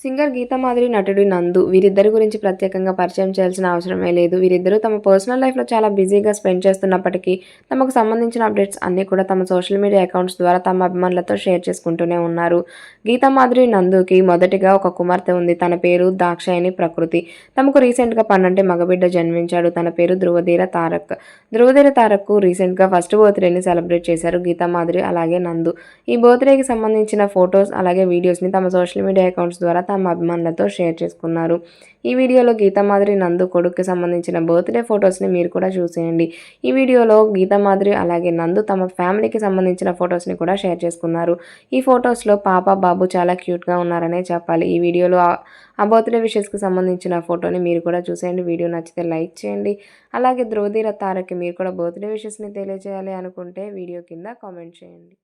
Singer Geetha Madhuri, నటుడు నందు వీరిద్దరి గురించి ప్రత్యేకంగా పరిచయం చేయాల్సిన అవసరమే లేదు. వీరిద్దరూ తమ పర్సనల్ లైఫ్‌లో చాలా బిజీగా స్పెండ్ చేస్తున్నప్పటికీ, తమకు సంబంధించిన అప్డేట్స్ అన్నీ కూడా తమ సోషల్ మీడియా అకౌంట్స్ ద్వారా తమ అభిమానులతో షేర్ చేసుకుంటూనే ఉన్నారు. గీతామాధురి, నందుకి మొదటిగా ఒక కుమార్తె ఉంది. తన పేరు దాక్షాయణి ప్రకృతి. తమకు రీసెంట్‌గా 12 మగబిడ్డ జన్మించాడు. తన పేరు ధృవధీర తారక్. ధృవధీర తారక్‌కు రీసెంట్‌గా ఫస్ట్ బర్త్‌డేని సెలబ్రేట్ చేశారు గీతామాధురి అలాగే నందు. ఈ బర్త్‌డేకి సంబంధించిన ఫోటోస్ అలాగే వీడియోస్‌ని తమ సోషల్ మీడియా అకౌంట్స్ ద్వారా తమ అభిమానులతో షేర్ చేసుకున్నారు. ఈ వీడియోలో గీతామాధురి, నందు కొడుక్కి సంబంధించిన బర్త్‌డే ఫోటోస్‌ని మీరు కూడా చూసేయండి. ఈ వీడియోలో గీతామాధురి అలాగే నందు తమ ఫ్యామిలీకి సంబంధించిన ఫోటోస్‌ని కూడా షేర్ చేసుకున్నారు. ఈ ఫోటోస్‌లో పాప, బాబు చాలా క్యూట్‌గా ఉన్నారనే చెప్పాలి. ఈ వీడియోలో ఆ బర్త్‌డే విషెస్‌కి సంబంధించిన ఫోటోని మీరు కూడా చూసేయండి. వీడియో నచ్చితే లైక్ చేయండి. అలాగే ధృవధీర తారక్‌కి మీరు కూడా బర్త్‌డే విషెస్‌ని తెలియజేయాలి అనుకుంటే వీడియో కింద కామెంట్ చేయండి.